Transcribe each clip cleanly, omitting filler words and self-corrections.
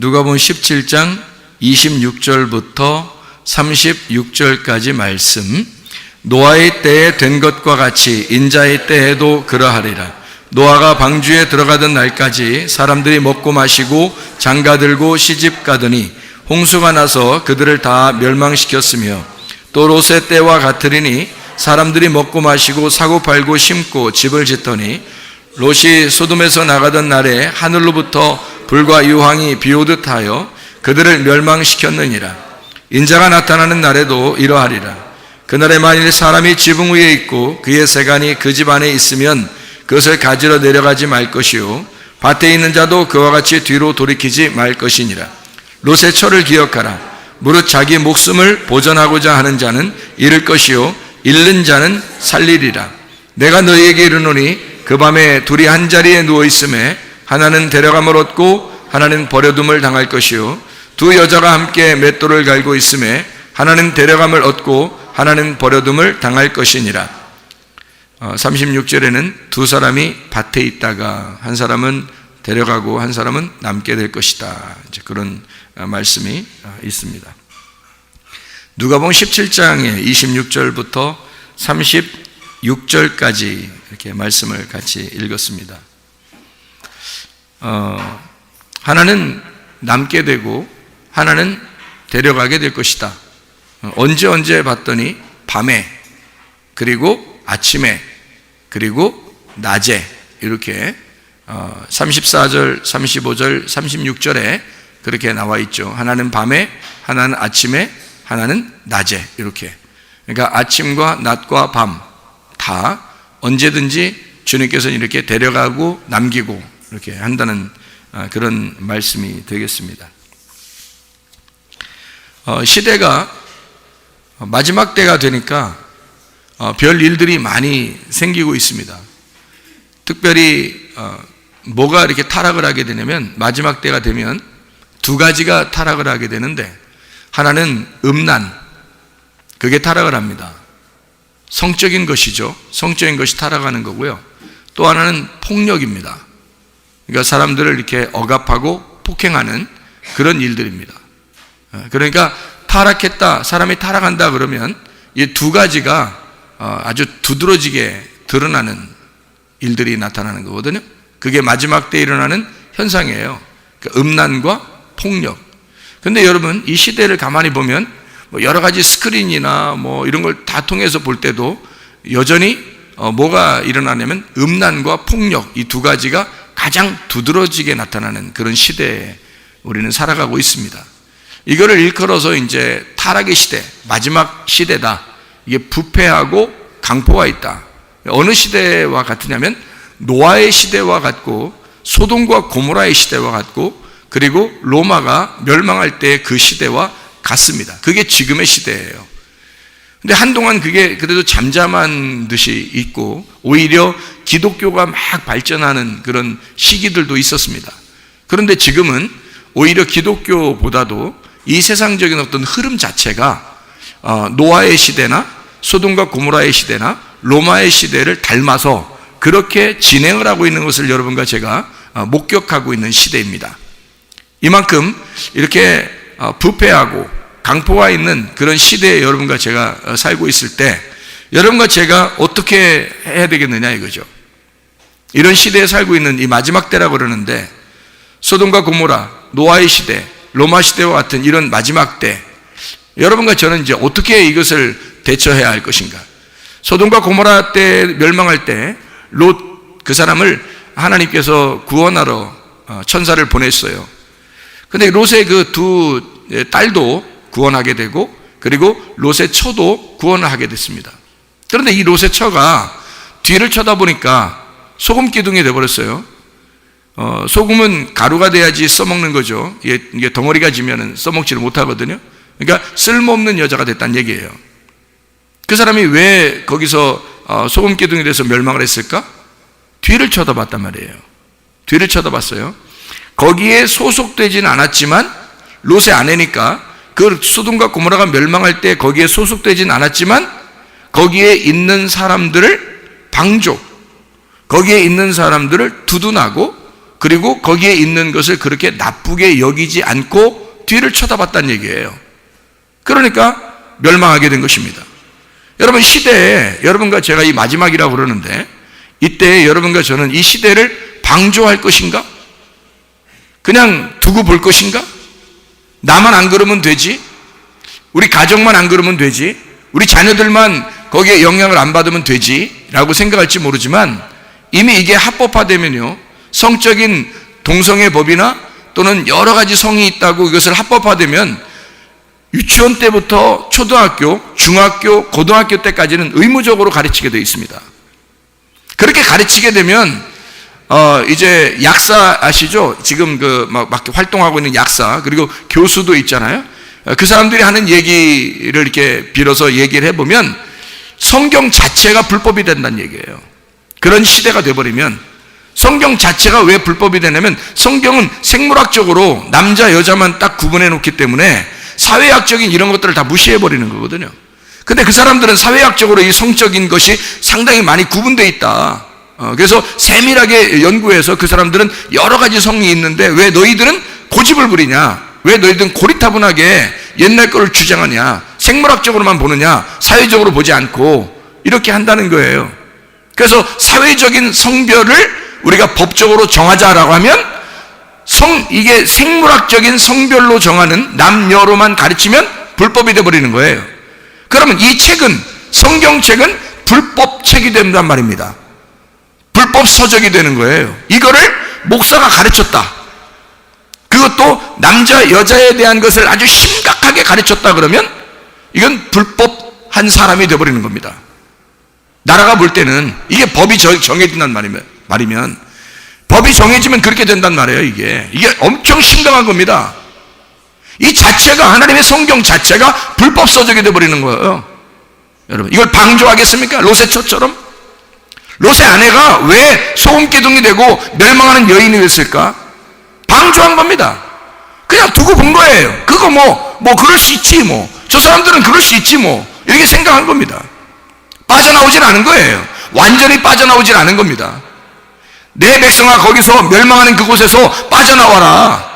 누가복음 17장 26절부터 36절까지 말씀. 노아의 때에 된 것과 같이 인자의 때에도 그러하리라. 노아가 방주에 들어가던 날까지 사람들이 먹고 마시고 장가들고 시집가더니 홍수가 나서 그들을 다 멸망시켰으며, 또 롯의 때와 같으리니 사람들이 먹고 마시고 사고 팔고 심고 집을 짓더니 롯이 소돔에서 나가던 날에 하늘로부터 불과 유황이 비오듯 하여 그들을 멸망시켰느니라. 인자가 나타나는 날에도 이러하리라. 그날에 만일 사람이 지붕 위에 있고 그의 세간이 그 집 안에 있으면 그것을 가지러 내려가지 말 것이요, 밭에 있는 자도 그와 같이 뒤로 돌이키지 말 것이니라. 롯의 처를 기억하라. 무릇 자기 목숨을 보전하고자 하는 자는 잃을 것이요, 잃는 자는 살리리라. 내가 너희에게 이르노니 그 밤에 둘이 한 자리에 누워 있음에 하나는 데려감을 얻고 하나는 버려둠을 당할 것이요, 두 여자가 함께 맷돌을 갈고 있음에 하나는 데려감을 얻고 하나는 버려둠을 당할 것이니라. 36절에는 두 사람이 밭에 있다가 한 사람은 데려가고 한 사람은 남게 될 것이다, 이제 그런 말씀이 있습니다. 누가복음 17장의 26절부터 36절까지 이렇게 말씀을 같이 읽었습니다. 하나는 남게 되고 하나는 데려가게 될 것이다. 언제 봤더니 밤에, 그리고 아침에, 그리고 낮에, 이렇게 34절, 35절, 36절에 그렇게 나와 있죠. 하나는 밤에, 하나는 아침에, 하나는 낮에, 이렇게. 그러니까 아침과 낮과 밤 다 언제든지 주님께서 이렇게 데려가고 남기고 이렇게 한다는 그런 말씀이 되겠습니다. 시대가 마지막 때가 되니까 별 일들이 많이 생기고 있습니다. 특별히 뭐가 이렇게 타락을 하게 되냐면, 마지막 때가 되면 두 가지가 타락을 하게 되는데, 하나는 음란, 그게 타락을 합니다. 성적인 것이죠. 성적인 것이 타락하는 거고요. 또 하나는 폭력입니다. 그러니까 사람들을 이렇게 억압하고 폭행하는 그런 일들입니다. 그러니까 타락했다, 사람이 타락한다 그러면 이 두 가지가 아주 두드러지게 드러나는 일들이 나타나는 거거든요. 그게 마지막 때 일어나는 현상이에요. 그러니까 음란과 폭력. 근데 여러분, 이 시대를 가만히 보면 여러 가지 스크린이나 이런 걸 다 통해서 볼 때도 여전히 뭐가 일어나냐면 음란과 폭력, 이 두 가지가 가장 두드러지게 나타나는 그런 시대에 우리는 살아가고 있습니다. 이거를 일컬어서 이제 타락의 시대, 마지막 시대다. 이게 부패하고 강포가 있다. 어느 시대와 같으냐면 노아의 시대와 같고, 소돔과 고모라의 시대와 같고, 그리고 로마가 멸망할 때 그 시대와 같습니다. 그게 지금의 시대예요. 근데 한동안 그게 그래도 잠잠한 듯이 있고, 오히려 기독교가 막 발전하는 그런 시기들도 있었습니다. 그런데 지금은 오히려 기독교보다도 이 세상적인 어떤 흐름 자체가 노아의 시대나 소돔과 고모라의 시대나 로마의 시대를 닮아서 그렇게 진행을 하고 있는 것을 여러분과 제가 목격하고 있는 시대입니다. 이만큼 이렇게 부패하고 강포가 있는 그런 시대에 여러분과 제가 살고 있을 때, 여러분과 제가 어떻게 해야 되겠느냐 이거죠. 이런 시대에 살고 있는 이 마지막 때라고 그러는데, 소돔과 고모라, 노아의 시대, 로마 시대와 같은 이런 마지막 때, 여러분과 저는 이제 어떻게 이것을 대처해야 할 것인가. 소돔과 고모라 때 멸망할 때 롯, 그 사람을 하나님께서 구원하러 천사를 보냈어요. 근데 롯의 그 두 딸도 구원하게 되고, 그리고 롯의 처도 구원을 하게 됐습니다. 그런데 이 롯의 처가 뒤를 쳐다보니까 소금 기둥이 되어버렸어요. 소금은 가루가 돼야지 써먹는 거죠. 이게 덩어리가 지면은 써먹지를 못하거든요. 그러니까 쓸모없는 여자가 됐다는 얘기예요. 그 사람이 왜 거기서 소금 기둥이 돼서 멸망을 했을까? 뒤를 쳐다봤단 말이에요. 뒤를 쳐다봤어요. 거기에 소속되지는 않았지만, 롯의 아내니까 그 소돔과 고모라가 멸망할 때 거기에 소속되지는 않았지만, 거기에 있는 사람들을 방조, 거기에 있는 사람들을 두둔하고 그리고 거기에 있는 것을 그렇게 나쁘게 여기지 않고 뒤를 쳐다봤다는 얘기예요. 그러니까 멸망하게 된 것입니다. 여러분, 시대에 여러분과 제가 이 마지막이라고 그러는데, 이때 여러분과 저는 이 시대를 방조할 것인가? 그냥 두고 볼 것인가? 나만 안 그러면 되지? 우리 가정만 안 그러면 되지? 우리 자녀들만 거기에 영향을 안 받으면 되지? 라고 생각할지 모르지만, 이미 이게 합법화되면요, 성적인 동성애 법이나 또는 여러 가지 성이 있다고 이것을 합법화되면 유치원 때부터 초등학교, 중학교, 고등학교 때까지는 의무적으로 가르치게 되어 있습니다. 그렇게 가르치게 되면 이제 약사 아시죠? 지금 막 활동하고 있는 약사, 그리고 교수도 있잖아요. 그 사람들이 하는 얘기를 이렇게 빌어서 얘기를 해보면 성경 자체가 불법이 된다는 얘기예요. 그런 시대가 돼버리면, 성경 자체가 왜 불법이 되냐면 성경은 생물학적으로 남자 여자만 딱 구분해 놓기 때문에 사회학적인 이런 것들을 다 무시해 버리는 거거든요. 근데 그 사람들은 사회학적으로 이 성적인 것이 상당히 많이 구분되어 있다. 그래서 세밀하게 연구해서 그 사람들은 여러 가지 성이 있는데 왜 너희들은 고집을 부리냐? 왜 너희들은 고리타분하게 옛날 거를 주장하냐? 생물학적으로만 보느냐? 사회적으로 보지 않고 이렇게 한다는 거예요. 그래서 사회적인 성별을 우리가 법적으로 정하자라고 하면 이게 생물학적인 성별로 정하는 남녀로만 가르치면 불법이 되어버리는 거예요. 그러면 이 책은, 성경책은 불법책이 된단 말입니다. 불법 서적이 되는 거예요. 이거를 목사가 가르쳤다. 그것도 남자 여자에 대한 것을 아주 심각하게 가르쳤다 그러면 이건 불법한 사람이 되어버리는 겁니다. 나라가 볼 때는 이게 법이 정해진단 말이면 법이 정해지면 그렇게 된단 말이에요. 이게 엄청 심각한 겁니다. 이 자체가, 하나님의 성경 자체가 불법 서적이 되어버리는 거예요. 여러분, 이걸 방조하겠습니까? 롯의 처럼? 롯의 아내가 왜 소금기둥이 되고 멸망하는 여인이 됐을까? 방조한 겁니다. 그냥 두고 본 거예요. 그거 그럴 수 있지 저 사람들은 그럴 수 있지 이렇게 생각한 겁니다. 빠져나오질 않은 거예요. 완전히 빠져나오질 않은 겁니다. 내 백성아, 거기서 멸망하는 그곳에서 빠져나와라.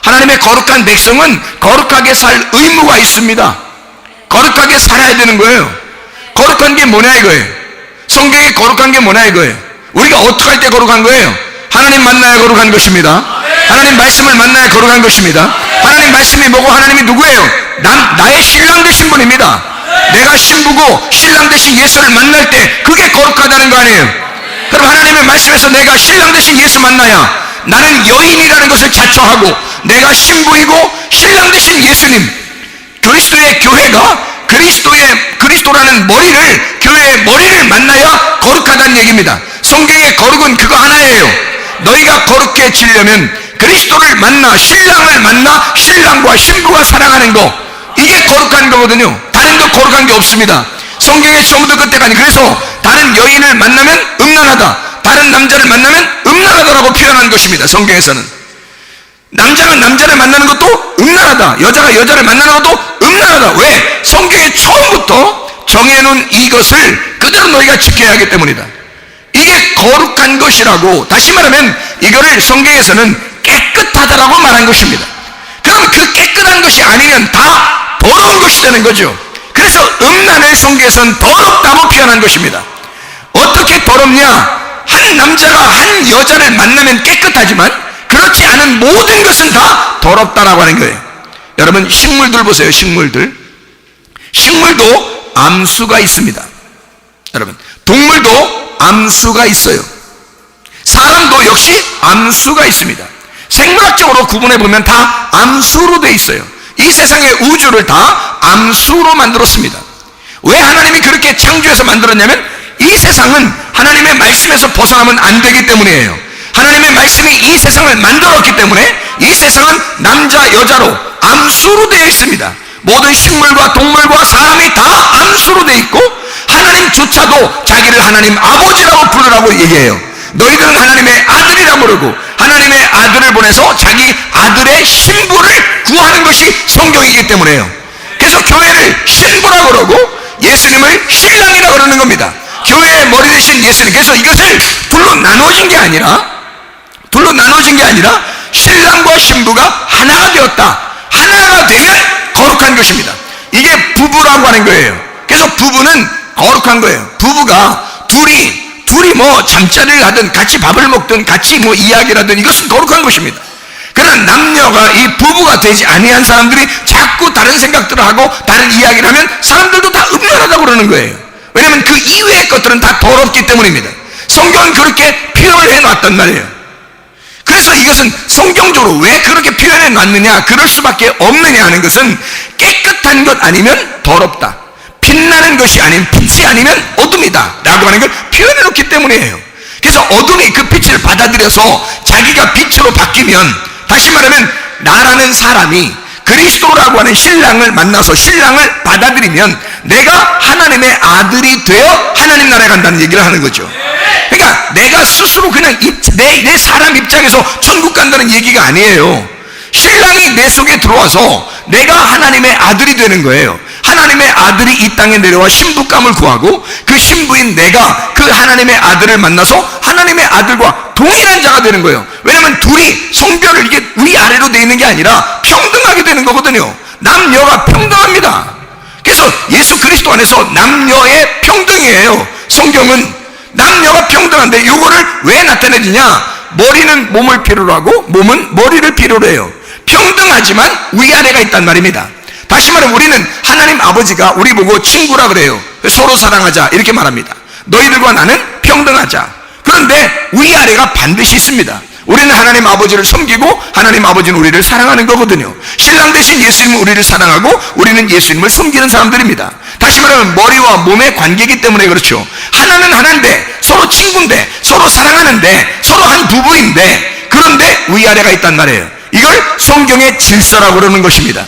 하나님의 거룩한 백성은 거룩하게 살 의무가 있습니다. 거룩하게 살아야 되는 거예요. 거룩한 게 뭐냐 이거예요. 성경이 거룩한 게 뭐냐 이거예요. 우리가 어떻게 할 때 거룩한 거예요? 하나님 만나야 거룩한 것입니다. 하나님 말씀을 만나야 거룩한 것입니다. 하나님 말씀이 뭐고 하나님이 누구예요? 나의 신랑 되신 분입니다. 내가 신부고 신랑 되신 예수를 만날 때 그게 거룩하다는 거 아니에요? 그럼 하나님의 말씀에서 내가 신랑 되신 예수 만나야 나는 여인이라는 것을 자처하고 내가 신부이고 신랑 되신 예수님, 그리스도의 교회가 그리스도라는 교회의 머리를 만나야 거룩하다는 얘기입니다. 성경의 거룩은 그거 하나예요. 너희가 거룩해지려면 그리스도를 만나, 신랑을 만나, 신랑과 신부가 사랑하는 거, 이게 거룩한 거거든요. 다른 거 거룩한 게 없습니다. 성경의 처음부터 끝까지. 그래서 다른 여인을 만나면 음란하다, 다른 남자를 만나면 음란하다라고 표현한 것입니다. 성경에서는 남자가 남자를 만나는 것도 음란하다, 여자가 여자를 만나는 것도 음란하다. 왜? 성경의 처음부터 정해놓은 이것을 그대로 너희가 지켜야 하기 때문이다. 이게 거룩한 것이라고, 다시 말하면 이거를 성경에서는 깨끗하다라고 말한 것입니다. 그럼 그 깨끗한 것이 아니면 다 더러운 것이 되는 거죠. 그래서 음란을 성경에서는 더럽다고 표현한 것입니다. 어떻게 더럽냐? 한 남자가 한 여자를 만나면 깨끗하지만 그렇지 않은 모든 것은 다 더럽다라고 하는 거예요. 여러분, 식물들 보세요. 식물도 암수가 있습니다. 여러분, 동물도 암수가 있어요. 사람도 역시 암수가 있습니다. 생물학적으로 구분해 보면 다 암수로 되어 있어요. 이 세상의 우주를 다 암수로 만들었습니다. 왜 하나님이 그렇게 창조해서 만들었냐면 이 세상은 하나님의 말씀에서 벗어나면 안 되기 때문이에요. 하나님의 말씀이 이 세상을 만들었기 때문에 이 세상은 남자 여자로 암수로 되어 있습니다. 모든 식물과 동물과 사람이 다 암수로 되어 있고 하나님조차도 자기를 하나님 아버지라고 부르라고 얘기해요. 너희들은 하나님의 아들이라 부르고 하나님의 아들을 보내서 자기 아들의 신부를 구하는 것이 성경이기 때문에요. 그래서 교회를 신부라 그러고 예수님을 신랑이라 그러는 겁니다. 교회의 머리 되신 예수님. 그래서 이것을 둘로 나눠진 게 아니라 둘로 나눠진 게 아니라 신랑과 신부가 하나가 되었다. 하나가 되면 거룩한 것입니다. 이게 부부라고 하는 거예요. 그래서 부부는 거룩한 거예요. 부부가 둘이 뭐 잠자리를 하든 같이 밥을 먹든 같이 뭐 이야기를 하든 이것은 거룩한 것입니다. 그러나 남녀가 이 부부가 되지 아니한 사람들이 자꾸 다른 생각들을 하고 다른 이야기를 하면 사람들도 다 음란하다고 그러는 거예요. 왜냐하면 그 이외의 것들은 다 더럽기 때문입니다. 성경은 그렇게 표현을 해놨단 말이에요. 그래서 이것은 성경적으로 왜 그렇게 표현해 놨느냐, 그럴 수밖에 없느냐 하는 것은 깨끗한 것 아니면 더럽다, 빛나는 것이 아닌 빛이 아니면 어둠이다 라고 하는 걸 표현해 놓기 때문이에요. 그래서 어둠이 그 빛을 받아들여서 자기가 빛으로 바뀌면, 다시 말하면 나라는 사람이 그리스도라고 하는 신랑을 만나서 신랑을 받아들이면 내가 하나님의 아들이 되어 하나님 나라에 간다는 얘기를 하는 거죠. 그러니까 내가 스스로 그냥 내 사람 입장에서 천국 간다는 얘기가 아니에요. 신랑이 내 속에 들어와서 내가 하나님의 아들이 되는 거예요. 하나님의 아들이 이 땅에 내려와 신부감을 구하고 그 신부인 내가 그 하나님의 아들을 만나서 하나님의 아들과 동일한 자가 되는 거예요. 왜냐하면 둘이 성별을 이게 위아래로 되어 있는 게 아니라 평등하게 되는 거거든요. 남녀가 평등합니다. 그래서 예수 그리스도 안에서 남녀의 평등이에요. 성경은 남녀가 평등한데 이거를 왜 나타내느냐? 머리는 몸을 필요로 하고 몸은 머리를 필요로 해요. 평등하지만 위아래가 있단 말입니다. 다시 말하면 우리는 하나님 아버지가 우리 보고 친구라 그래요. 서로 사랑하자 이렇게 말합니다. 너희들과 나는 평등하자. 그런데 위아래가 반드시 있습니다. 우리는 하나님 아버지를 섬기고 하나님 아버지는 우리를 사랑하는 거거든요. 신랑 대신 예수님은 우리를 사랑하고 우리는 예수님을 섬기는 사람들입니다. 다시 말하면 머리와 몸의 관계이기 때문에 그렇죠. 하나는 하나인데 서로 친구인데 서로 사랑하는데 서로 한 부부인데, 그런데 위아래가 있단 말이에요. 이걸 성경의 질서라고 그러는 것입니다.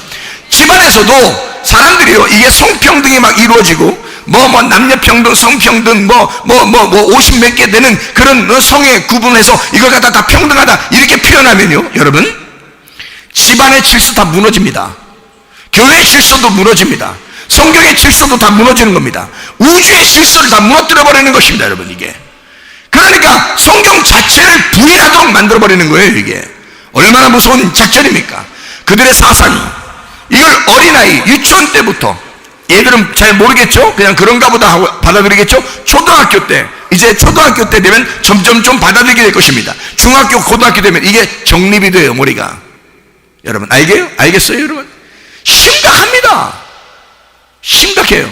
집안에서도 사람들이요, 이게 성평등이 막 이루어지고 남녀평등, 성평등, 50 몇 개 되는 그런 성에 구분해서 이걸 갖다 다 평등하다 이렇게 표현하면요, 여러분, 집안의 질서 다 무너집니다. 교회의 질서도 무너집니다. 성경의 질서도 다 무너지는 겁니다. 우주의 질서를 다 무너뜨려 버리는 것입니다, 여러분. 이게 그러니까 성경 자체를 부인하도록 만들어 버리는 거예요. 이게 얼마나 무서운 작전입니까? 그들의 사상이, 이걸 어린아이 유치원 때부터, 얘들은 잘 모르겠죠? 그냥 그런가 보다 하고 받아들이겠죠? 초등학교 때, 이제 초등학교 때 되면 점점 좀 받아들이게 될 것입니다. 중학교, 고등학교 되면 이게 정립이 돼요, 머리가. 여러분 알겠어요, 여러분? 심각합니다. 심각해요.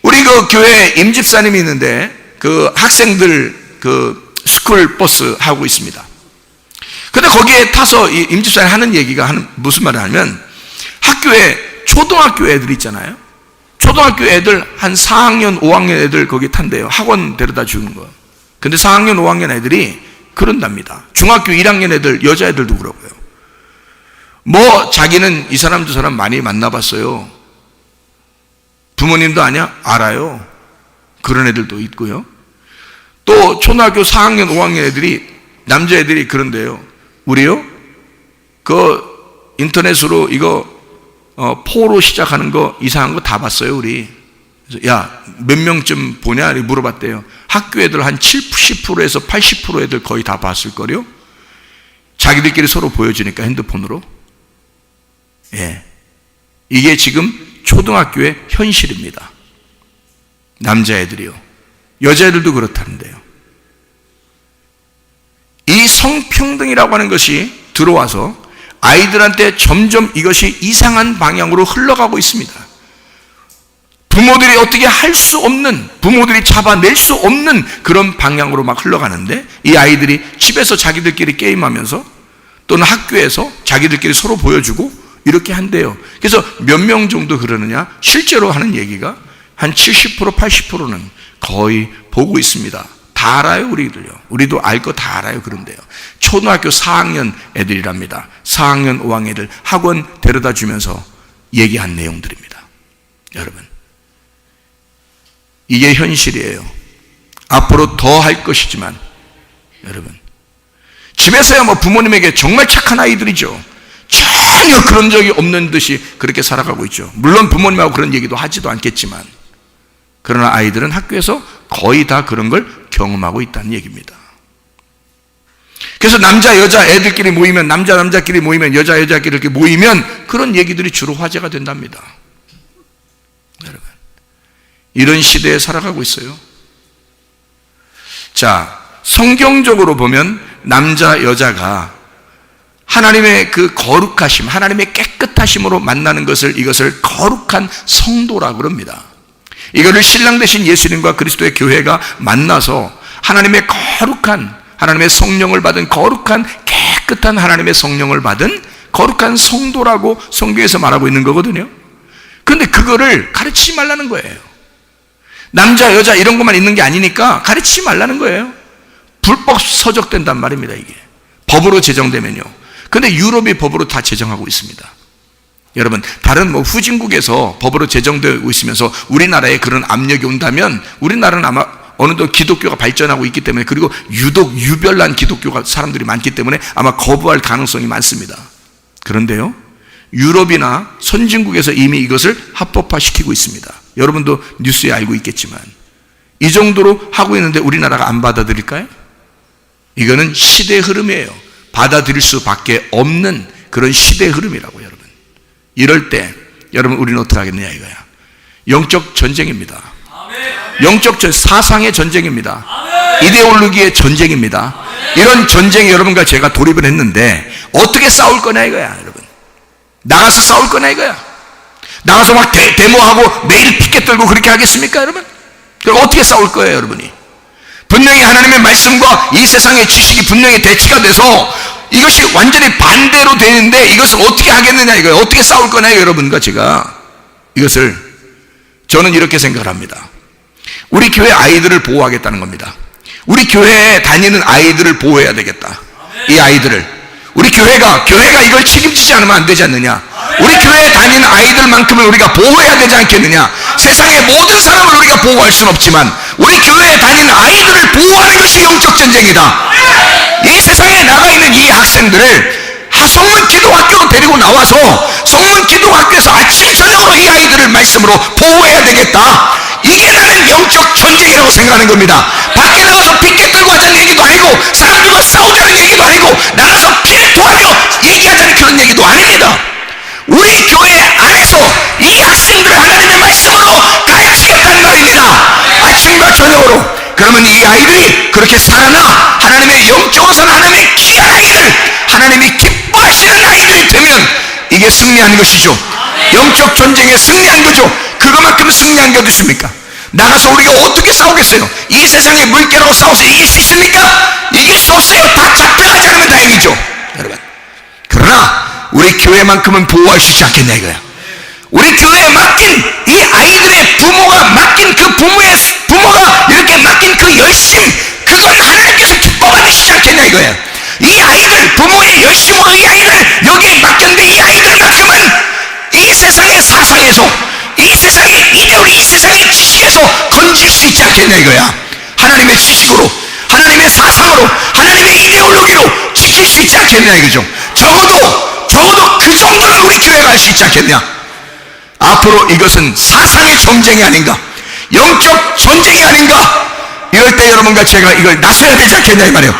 우리 그 교회 임집사님이 있는데 그 학생들 그 스쿨 버스 하고 있습니다. 근데 거기에 타서 이 임집사님 하는 얘기가 무슨 말을 하면, 학교에 초등학교 애들 있잖아요. 초등학교 애들 한 4학년, 5학년 애들 거기 탄대요. 학원 데려다 주는 거. 근데 4학년, 5학년 애들이 그런답니다. 중학교 1학년 애들, 여자애들도 그러고요. 자기는 이 사람 저 사람 많이 만나봤어요. 부모님도 아냐? 알아요. 그런 애들도 있고요. 또 초등학교 4학년, 5학년 애들이, 남자애들이 그런데요. 우리요? 인터넷으로 이거 포로 시작하는 거 이상한 거 다 봤어요, 우리. 그래서 야, 몇 명쯤 보냐? 이렇게 물어봤대요. 학교 애들 한 70%에서 80% 애들 거의 다 봤을걸요? 자기들끼리 서로 보여주니까 핸드폰으로. 예. 이게 지금 초등학교의 현실입니다. 남자애들이요. 여자애들도 그렇다는데요. 이 성평등이라고 하는 것이 들어와서 아이들한테 점점 이것이 이상한 방향으로 흘러가고 있습니다. 부모들이 어떻게 할 수 없는, 부모들이 잡아낼 수 없는 그런 방향으로 막 흘러가는데, 이 아이들이 집에서 자기들끼리 게임하면서 또는 학교에서 자기들끼리 서로 보여주고 이렇게 한대요. 그래서 몇 명 정도 그러느냐? 실제로 하는 얘기가 한 70%, 80%는 거의 보고 있습니다. 다 알아요, 우리들요. 우리도 알 거 다 알아요. 그런데요, 초등학교 4학년 애들이랍니다. 4학년, 5학년 애들 학원 데려다 주면서 얘기한 내용들입니다. 여러분, 이게 현실이에요. 앞으로 더 할 것이지만, 여러분, 집에서야 부모님에게 정말 착한 아이들이죠. 전혀 그런 적이 없는 듯이 그렇게 살아가고 있죠. 물론 부모님하고 그런 얘기도 하지도 않겠지만, 그러나 아이들은 학교에서 거의 다 그런 걸 경험하고 있다는 얘기입니다. 그래서 남자 여자 애들끼리 모이면, 남자끼리 모이면, 여자끼리 이렇게 모이면 그런 얘기들이 주로 화제가 된답니다. 여러분, 이런 시대에 살아가고 있어요. 자, 성경적으로 보면 남자 여자가 하나님의 그 거룩하심, 하나님의 깨끗하심으로 만나는 이것을 거룩한 성도라고 그럽니다. 이거를 신랑 되신 예수님과 그리스도의 교회가 만나서 하나님의 거룩한, 하나님의 성령을 받은 거룩한, 깨끗한 하나님의 성령을 받은 거룩한 성도라고 성경에서 말하고 있는 거거든요. 그런데 그거를 가르치지 말라는 거예요. 남자 여자 이런 것만 있는 게 아니니까 가르치지 말라는 거예요. 불법 서적된단 말입니다. 이게 법으로 제정되면요. 근데 유럽이 법으로 다 제정하고 있습니다. 여러분, 다른 후진국에서 법으로 제정되고 있으면서 우리나라에 그런 압력이 온다면 우리나라는 아마 어느덧 기독교가 발전하고 있기 때문에, 그리고 유독 유별난 기독교가 사람들이 많기 때문에 아마 거부할 가능성이 많습니다. 그런데요, 유럽이나 선진국에서 이미 이것을 합법화시키고 있습니다. 여러분도 뉴스에 알고 있겠지만 이 정도로 하고 있는데 우리나라가 안 받아들일까요? 이거는 시대의 흐름이에요. 받아들일 수밖에 없는 그런 시대의 흐름이라고. 여러분, 이럴 때 여러분 우리는 어떻게 하겠느냐 이거야. 영적 전쟁입니다. 영적 사상의 전쟁입니다. 이데올로기의 전쟁입니다. 이런 전쟁에 여러분과 제가 돌입을 했는데 어떻게 싸울 거냐 이거야. 여러분, 나가서 싸울 거냐 이거야. 나가서 막 데모하고 매일 피켓 들고 그렇게 하겠습니까 여러분? 그럼 어떻게 싸울 거예요 여러분이? 분명히 하나님의 말씀과 이 세상의 지식이 분명히 대치가 돼서 이것이 완전히 반대로 되는데 이것을 어떻게 하겠느냐 이거예요. 어떻게 싸울 거냐 여러분과 제가. 이것을 저는 이렇게 생각을 합니다. 우리 교회 아이들을 보호하겠다는 겁니다. 우리 교회에 다니는 아이들을 보호해야 되겠다. 이 아이들을 우리 교회가 이걸 책임지지 않으면 안 되지 않느냐. 우리 교회에 다니는 아이들만큼은 우리가 보호해야 되지 않겠느냐. 세상의 모든 사람을 우리가 보호할 수는 없지만 우리 교회에 다니는 아이들을 보호하는 것이 영적 전쟁이다. 이 세상에 나가 있는 이 학생들을 성문 기도학교로 데리고 나와서 성문 기도학교에서 아침 저녁으로 이 아이들을 말씀으로 보호해야 되겠다. 이게 나는 영적 전쟁이라고 생각하는 겁니다. 밖에 나가서 피켓 들고 하자는 얘기도 아니고 사람들과 싸우자는 얘기도 아니고 나가서 피를 토하며 얘기하자는 그런 얘기도 아닙니다. 우리 교회 안에서 이 학생들을 하나님의 말씀으로 가르치겠다는 말입니다. 아침과 저녁으로. 그러면 이 아이들이 그렇게 살아나 하나님의 영적으로서는 하나님의 귀한 아이들, 하나님이 기뻐하시는 아이들이 되면 이게 승리하는 것이죠. 영적 전쟁에 승리한 거죠. 그것만큼 승리한 게 어디 있습니까? 나가서 우리가 어떻게 싸우겠어요? 이 세상의 물개라고 싸워서 이길 수 있습니까? 이길 수 없어요. 다 잡혀가지 않으면 다행이죠 여러분. 그러나 우리 교회만큼은 보호할 수 있지 않겠냐 이거야. 우리 교회에 맡긴 이 아이들의 부모가 맡긴 그 부모가 이렇게 맡긴 그 열심, 그건 하나님께서 기뻐 받으시지 않겠냐 이거야. 이 아이들, 부모의 열심으로 이 아이들 여기에 맡겼는데 이 아이들만큼은 이 세상의 사상에서, 이 세상의 이데올로기, 이 세상의 지식에서 건질 수 있지 않겠냐 이거야. 하나님의 지식으로, 하나님의 사상으로, 하나님의 이데올로기로 지킬 수 있지 않겠냐 이거죠. 적어도 그 정도는 우리 교회가 할 수 있지 않겠냐. 앞으로 이것은 사상의 전쟁이 아닌가, 영적 전쟁이 아닌가. 이럴 때 여러분과 제가 이걸 나서야 되지 않겠냐 이 말이에요.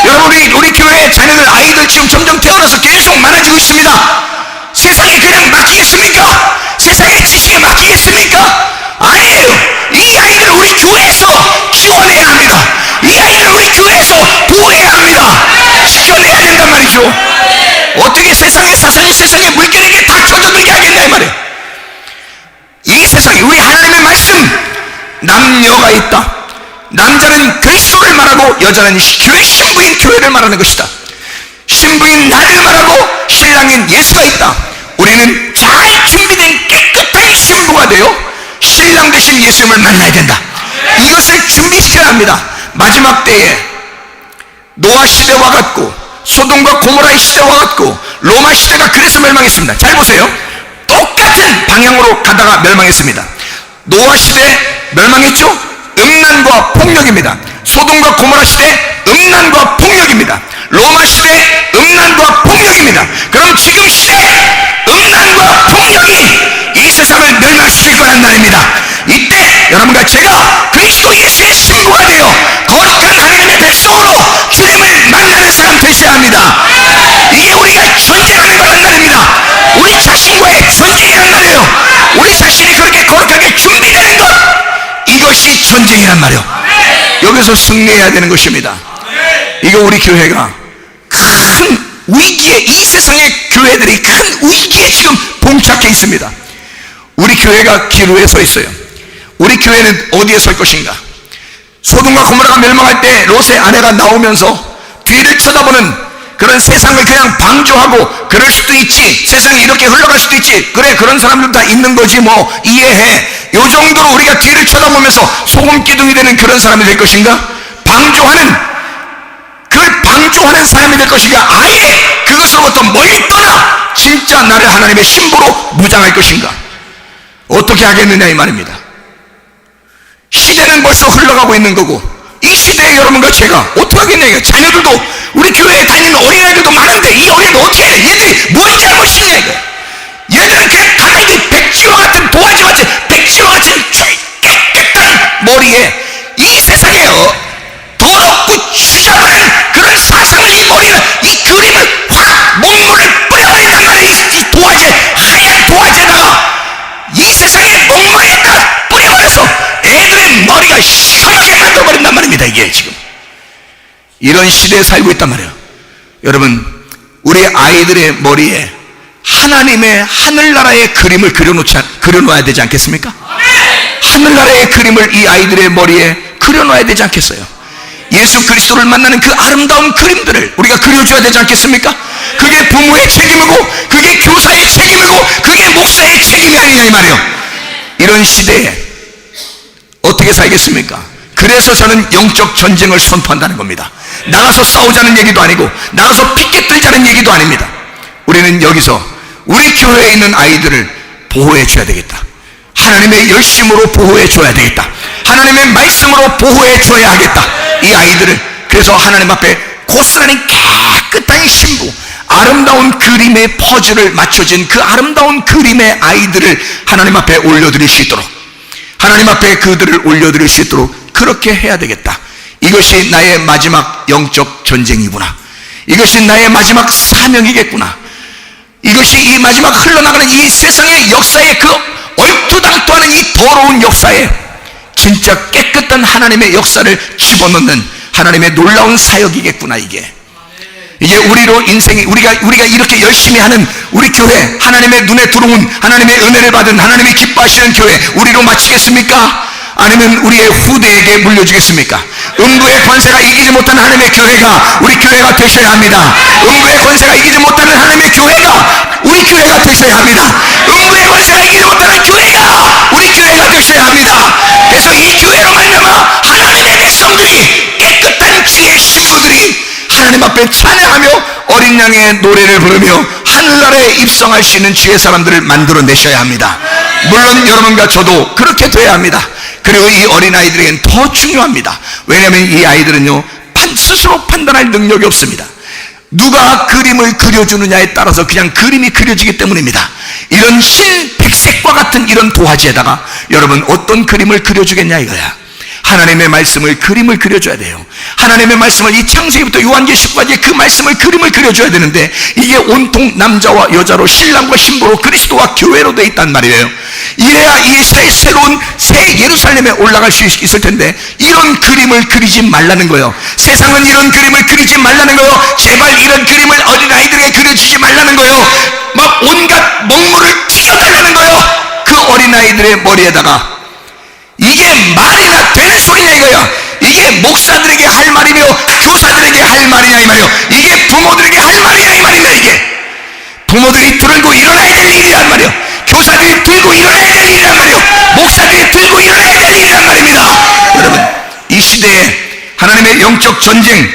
여러분, 우리 교회의 자녀들, 아이들 지금 점점 태어나서 계속 많아지고 있습니다. 세상에 그냥 맡기겠습니까? 세상의 지식에 맡기겠습니까? 아니에요. 이 아이들을 우리 교회에서 지원해야 합니다. 이 아이들을 우리 교회에서 보호해야 합니다. 지켜내야 된단 말이죠. 어떻게 세상의 사상이 세상의 물결에게 다 젖어들게 하겠냐 이 말이에요. 이 세상에 우리 하나님의 말씀, 남녀가 있다. 남자는 그리스도를 말하고 여자는 교회 신부인 교회를 말하는 것이다. 신부인 나를 말하고 신랑인 예수가 있다. 우리는 잘 준비된 깨끗한 신부가 되어 신랑 되신 예수님을 만나야 된다. 이것을 준비시켜야 합니다. 마지막 때에 노아 시대와 같고 소돔과 고모라의 시대와 같고 로마 시대가 그래서 멸망했습니다. 잘 보세요. 똑같은 방향으로 가다가 멸망했습니다. 노아 시대 멸망했죠? 음란과 폭력입니다. 소돔과 고모라 시대 음란과 폭력입니다. 로마 시대 음란과 폭력입니다. 그럼 지금 시대 음란과 폭력이 이 세상을 멸망시킬 거란 말입니다. 이때 여러분과 제가 그리스도 예수의 신부가 되어 거룩한 하나님의 백성으로 주님을 만나는 사람 되시 전쟁이란 말이요. 여기서 승리해야 되는 것입니다. 이거 우리 교회가 큰 위기에, 이 세상의 교회들이 큰 위기에 지금 봉착해 있습니다. 우리 교회가 기로에 서 있어요. 우리 교회는 어디에 설 것인가? 소돔과 고모라가 멸망할 때 롯의 아내가 나오면서 뒤를 쳐다보는 그런 세상을 그냥 방조하고, 그럴 수도 있지, 세상이 이렇게 흘러갈 수도 있지, 그래, 그런 사람들 다 있는 거지, 뭐 이해해, 요 정도로 우리가 뒤를 쳐다보면서 소금기둥이 되는 그런 사람이 될 것인가? 그걸 방조하는 사람이 될 것인가? 아예 그것으로부터 멀리 떠나 진짜 나를 하나님의 신부로 무장할 것인가? 어떻게 하겠느냐 이 말입니다. 시대는 벌써 흘러가고 있는 거고, 이 시대에 여러분과 제가 어떻게 하겠냐 이거. 자녀들도, 우리 교회에 다니는 어린아이들도 많은데 이 어린애들 어떻게 해? 얘들이 뭘 잘못이냐 이거. 얘들은 그냥 가만히 백지와 같은 도화지같이, 백지와 같은 깨끗한 머리에 이 세상에 더럽고 추잡한 그런 사상을, 이 머리는, 이 그림을 확 목물을 뿌려버린단 말이에요. 이 도화지, 하얀 도화지에다가 이 세상의 목물에다가 뿌려버려서 애들의 머리가 시커멓게 만들어버린단 말입니다. 이게 지금 이런 시대에 살고 있단 말이에요. 여러분, 우리 아이들의 머리에 하나님의 하늘나라의 그림을 그려놓아야 되지 않겠습니까? 하늘나라의 그림을 이 아이들의 머리에 그려놓아야 되지 않겠어요? 예수 그리스도를 만나는 그 아름다운 그림들을 우리가 그려줘야 되지 않겠습니까? 그게 부모의 책임이고, 그게 교사의 책임이고, 그게 목사의 책임이 아니냐 이 말이에요. 이런 시대에 어떻게 살겠습니까? 그래서 저는 영적 전쟁을 선포한다는 겁니다. 나가서 싸우자는 얘기도 아니고, 나가서 피켓 들자는 얘기도 아닙니다. 우리는 여기서 우리 교회에 있는 아이들을 보호해 줘야 되겠다. 하나님의 열심으로 보호해 줘야 되겠다. 하나님의 말씀으로 보호해 줘야 하겠다, 이 아이들을. 그래서 하나님 앞에 고스란히 깨끗한 신부, 아름다운 그림의 퍼즐을 맞춰진 그 아름다운 그림의 아이들을 하나님 앞에 올려드릴 수 있도록, 하나님 앞에 그들을 올려드릴 수 있도록 그렇게 해야 되겠다. 이것이 나의 마지막 영적 전쟁이구나. 이것이 나의 마지막 사명이겠구나. 이것이 이 마지막 흘러나가는 이 세상의 역사에, 그 얼토당토하는 이 더러운 역사에 진짜 깨끗한 하나님의 역사를 집어넣는 하나님의 놀라운 사역이겠구나. 이게 우리로 인생이, 우리가 이렇게 열심히 하는 우리 교회, 하나님의 눈에 들어온, 하나님의 은혜를 받은, 하나님이 기뻐하시는 교회, 우리로 마치겠습니까? 아니면 우리의 후대에게 물려주겠습니까? 음부의 권세가 이기지 못하는 하나님의 교회가 우리 교회가 되셔야 합니다. 음부의 권세가 이기지 못하는 하나님의 교회가 우리 교회가 되셔야 합니다. 음부의 권세가 이기지 못하는 교회가 우리 교회가 되셔야 합니다. 그래서 이 교회로 말미암아 하나님의 백성들이, 깨끗한 주의 신부들이 하나님 앞에 찬양하며 어린 양의 노래를 부르며 하늘나라에 입성할 수 있는 주의 사람들을 만들어내셔야 합니다. 물론 여러분과 저도 그렇게 돼야 합니다. 그리고 이 어린아이들에게는 더 중요합니다. 왜냐하면 이 아이들은요, 스스로 판단할 능력이 없습니다. 누가 그림을 그려주느냐에 따라서 그냥 그림이 그려지기 때문입니다. 이런 흰백색과 같은 이런 도화지에다가 여러분 어떤 그림을 그려주겠냐 이거야. 하나님의 말씀을, 그림을 그려줘야 돼요. 하나님의 말씀을, 이 창세기부터 요한계시까지 그 말씀을, 그림을 그려줘야 되는데, 이게 온통 남자와 여자로, 신랑과 신부로, 그리스도와 교회로 되어 있단 말이에요. 이래야 이 시대의 새로운 새 예루살렘에 올라갈 수 있을 텐데, 이런 그림을 그리지 말라는 거예요. 세상은 이런 그림을 그리지 말라는 거예요. 제발 이런 그림을 어린아이들에게 그려주지 말라는 거예요. 막 온갖 먹물을 튀겨달라는 거예요. 그 어린아이들의 머리에다가. 이게 말이나 되는 소리냐 이거야. 이게 목사들에게 할 말이며 교사들에게 할 말이냐 이 말이요. 이게 부모들에게 할 말이냐 이 말입니다. 이게 부모들이 들고 일어나야 될 일이란 말이요. 교사들이 들고 일어나야 될 일이란 말이요. 목사들이 들고 일어나야 될 일이란 말입니다. 여러분, 이 시대에 하나님의 영적 전쟁,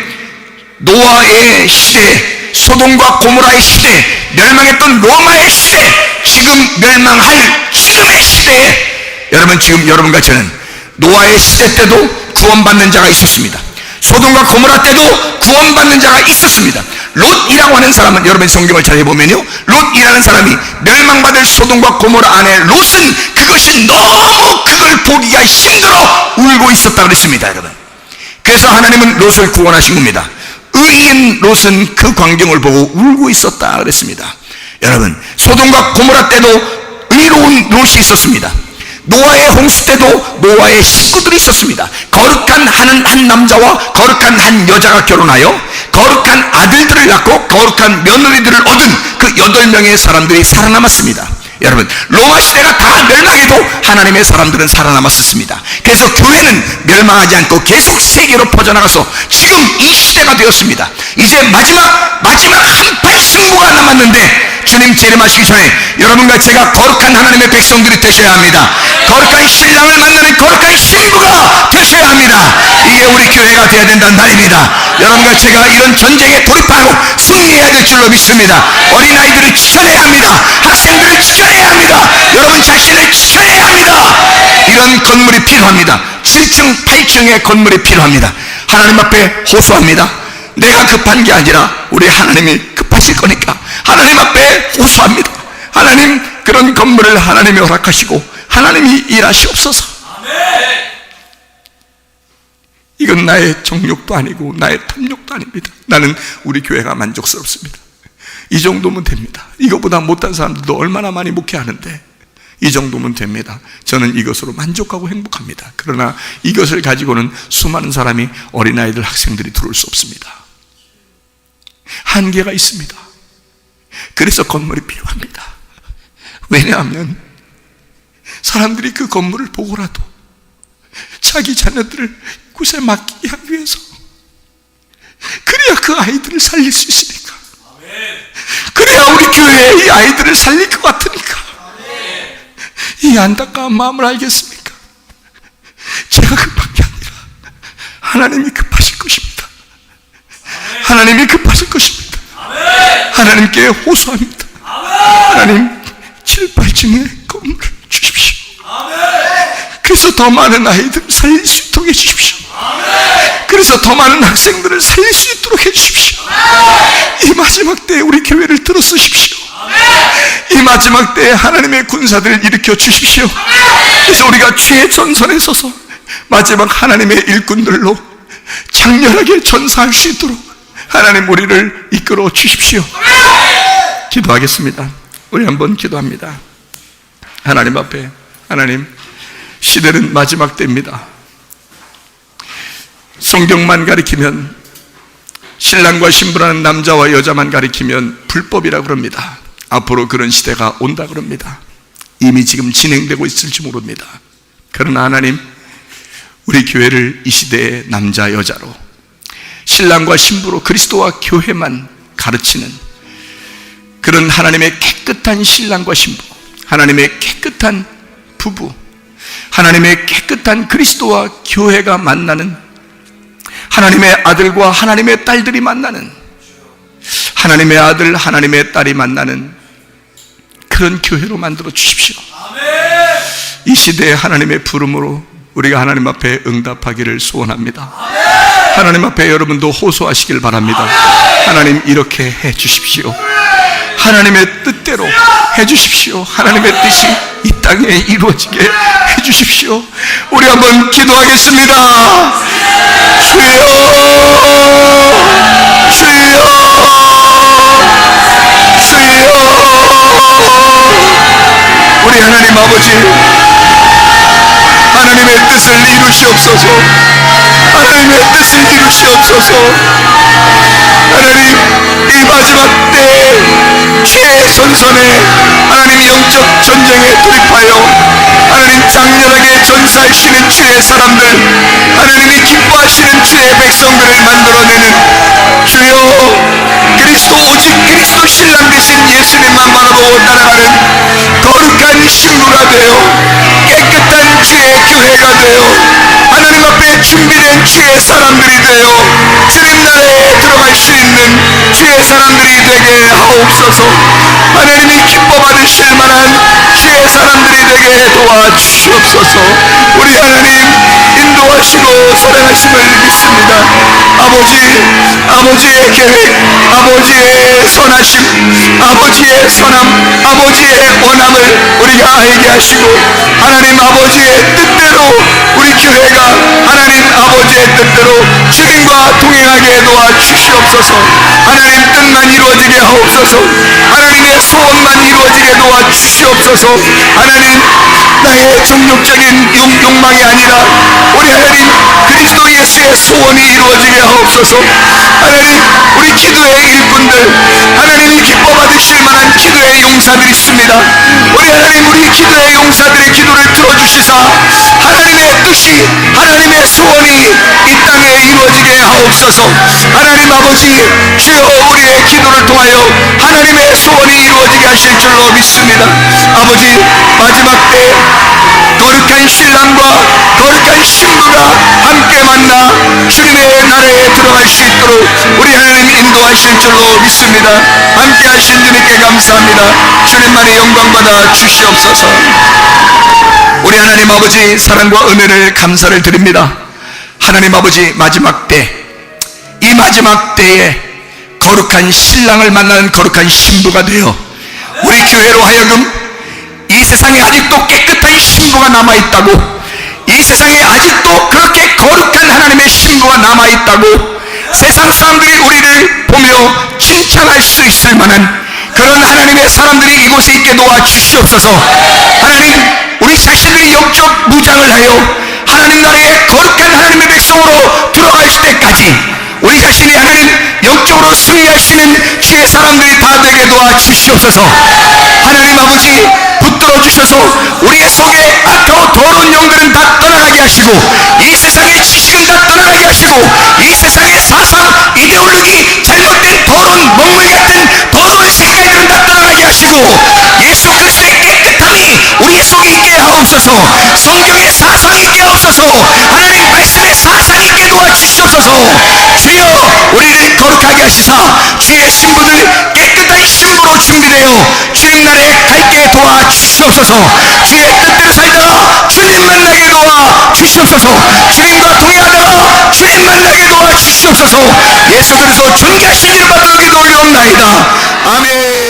노아의 시대, 소돔과 고모라의 시대, 멸망했던 로마의 시대, 지금 멸망할 지금의 시대에 여러분, 지금 여러분과 저는 노아의 시대 때도 구원받는 자가 있었습니다. 소돔과 고모라 때도 구원받는 자가 있었습니다. 롯이라고 하는 사람은, 여러분 성경을 잘 해보면요, 롯이라는 사람이 멸망받을 소돔과 고모라 안에 롯은 그것이 너무 그걸 보기가 힘들어 울고 있었다 그랬습니다. 여러분, 그래서 하나님은 롯을 구원하신 겁니다. 의인 롯은 그 광경을 보고 울고 있었다 그랬습니다. 여러분, 소돔과 고모라 때도 의로운 롯이 있었습니다. 노아의 홍수 때도 노아의 식구들이 있었습니다. 거룩한 한 남자와 거룩한 한 여자가 결혼하여 거룩한 아들들을 낳고 거룩한 며느리들을 얻은 그 8명의 사람들이 살아남았습니다. 여러분, 로마 시대가 다 멸망해도 하나님의 사람들은 살아남았었습니다. 그래서 교회는 멸망하지 않고 계속 세계로 퍼져나가서 지금 이 시대가 되었습니다. 이제 마지막 한팔 승부가 남았는데, 주님 재림하시기 전에 여러분과 제가 거룩한 하나님의 백성들이 되셔야 합니다. 거룩한 신랑을 만나는 거룩한 신부가 되셔야 합니다. 이게 우리 교회가 되어야 된다는 말입니다. 여러분과 제가 이런 전쟁에 돌입하고 승리해야 될 줄로 믿습니다. 어린아이들을 지켜내야 합니다. 학생들을 지켜내야 합니다. 여러분 자신을 지켜내야 합니다. 이런 건물이 필요합니다. 7층 8층의 건물이 필요합니다. 하나님 앞에 호소합니다. 내가 급한 게 아니라 우리 하나님이 급하실 거니까 하나님 앞에 호소합니다. 하나님, 그런 건물을 하나님이 허락하시고 하나님이 일하시옵소서. 이건 나의 정욕도 아니고 나의 탐욕도 아닙니다. 나는 우리 교회가 만족스럽습니다. 이 정도면 됩니다. 이것보다 못한 사람들도 얼마나 많이 목회하는데 이 정도면 됩니다. 저는 이것으로 만족하고 행복합니다. 그러나 이것을 가지고는 수많은 사람이, 어린아이들, 학생들이 들어올 수 없습니다. 한계가 있습니다. 그래서 건물이 필요합니다. 왜냐하면 사람들이 그 건물을 보고라도 자기 자녀들을 곳에 맡기게 하기 위해서, 그래야 그 아이들을 살릴 수 있으니까, 그래야 우리 교회에 이 아이들을 살릴 것 같으니까, 이 안타까운 마음을 알겠습니까? 제가 급한 게 아니라 하나님이 급하실 것입니다. 하나님이 급하실 것입니다. 하나님께 호소합니다. 하나님, 7, 8층의 건물을 주십시오. 그래서 더 많은 아이들을 살릴 수 있도록 해주십시오. 그래서 더 많은 학생들을 살릴 수 있도록 해주십시오. 이 마지막 때에 우리 교회를 들어쓰십시오. 이 마지막 때에 하나님의 군사들을 일으켜 주십시오. 그래서 우리가 주의 전선에 서서 마지막 하나님의 일꾼들로 장렬하게 전사할 수 있도록 하나님 우리를 이끌어 주십시오. 기도하겠습니다. 우리 한번 기도합니다. 하나님 앞에, 하나님, 시대는 마지막 때입니다. 성경만 가리키면, 신랑과 신부라는 남자와 여자만 가리키면 불법이라고 그럽니다. 앞으로 그런 시대가 온다 그럽니다. 이미 지금 진행되고 있을지 모릅니다. 그러나 하나님, 우리 교회를 이 시대의 남자 여자로, 신랑과 신부로 그리스도와 교회만 가르치는 그런 하나님의 깨끗한 신랑과 신부, 하나님의 깨끗한 부부, 하나님의 깨끗한 그리스도와 교회가 만나는, 하나님의 아들과 하나님의 딸들이 만나는, 하나님의 아들, 하나님의 딸이 만나는 그런 교회로 만들어 주십시오. 이 시대에 하나님의 부름으로 우리가 하나님 앞에 응답하기를 소원합니다. 하나님 앞에 여러분도 호소하시길 바랍니다. 하나님, 이렇게 해 주십시오. 하나님의 뜻대로 해 주십시오. 하나님의 뜻이 이 땅에 이루어지게 해 주십시오. 우리 한번 기도하겠습니다. 주여, 주여, 주여. 우리 하나님 아버지, 하나님의 뜻을 이루시옵소서. 하나님의 뜻을 이루시옵소서. 하나님, 이 마지막 때에 최전선에 하나님 영적 전쟁에 돌입하여 하나님 장렬하게 전사하시는 주의 사람들, 하나님이 기뻐하시는 주의 백성들을 만들어내는, 주여, 그리스도, 오직 그리스도 신랑 되신 예수님만 바라보고 따라가는 거룩한 신부가 되어 깨끗한 주의 교회가 되어 하나님 앞에 준비된 주의 사람들이 되어 주님 나라에 들어갈 수 있는 주의 사람들이 되게 하옵소서. 하나님이 기뻐 받으실 만한 주의 사람들이 되게 도와주시옵소서. 우리 하나님 인도하시고 사랑하심을 믿습니다. 아버지의 계획, 아버지의 선하심, 아버지의 선함, 아버지의 원함을 우리가 알게 하시고 하나님 아버지의 뜻대로 우리 교회가 하나님 아버지의 뜻대로 주님과 동행하게 도와주시옵소서. 하나님 뜻만 이루어지게 하옵소서. 하나님의 소원만 이루어지게 도와주시옵소서. 주시옵소서. 하나님, 나의 종족적인 욕망이 아니라 우리 하나님 그리스도 예수의 소원이 이루어지게 하옵소서. 하나님, 우리 기도의 일꾼들, 하나님이 기뻐 받으실 만한 기도의 용사들이 있습니다. 우리 하나님, 우리 기도의 용사들의 기도를 들어주시사 하나님의 뜻이, 하나님의 소원이 이 땅에 이루어지게 하옵소서. 하나님 아버지, 주여 우리의 기도를 통하여 하나님의 소원이 이루어지게 하실 줄로 믿습니다. 아버지, 마지막 때 거룩한 신랑과 거룩한 신부가 함께 만나 주님의 나라에 들어갈 수 있도록 우리 하나님 인도하실 줄로 믿습니다. 함께 하신 주님께 감사합니다. 주님만의 영광 받아 주시옵소서. 우리 하나님 아버지, 사랑과 은혜를 감사를 드립니다. 하나님 아버지, 마지막 때, 이 마지막 때에 거룩한 신랑을 만나는 거룩한 신부가 되어 우리 교회로 하여금 이 세상에 아직도 깨끗한 신부가 남아있다고, 이 세상에 아직도 그렇게 거룩한 하나님의 신부가 남아있다고 세상 사람들이 우리를 보며 칭찬할 수 있을 만한 그런 하나님의 사람들이 이곳에 있게 도와주시옵소서. 하나님, 우리 자신들이 영적 무장을 하여 하나님 나라의 거룩한 하나님의 백성으로 들어갈 때까지 우리 자신이 하나님 영적으로 승리할 수 있는 주의 사람들이 다 되게 도와주시옵소서. 하나님 아버지, 붙들어 주셔서 우리의 속에 악하고 더러운 영들은 다 떠나가게 하시고, 이 세상의 지식은 다 떠나가게 하시고, 이 세상의 사상, 이데올로기, 잘못된 더러운 먹물 같은 더러운 색깔들은 다 떠나가게 하시고, 예수 그리스도의 깨끗함이 우리 속에 있게 하옵소서. 성경의 사상이 있게 하옵소서. 하나님 말씀의 사상이 있게 도와주시옵소서. 주여, 우리를 거룩하게 하시사 주의 신부들 깨끗한 신부로 준비되어 주님 나라에 갈게 도와주시옵소서. 주의 뜻대로 살다가 주님 만나게 도와주시옵소서. 주님과 동행하다가 주님 만나게 도와주시옵소서. 예수 그리스도 존귀하신 이름 받들어 기도 올려옵나이다. 아멘.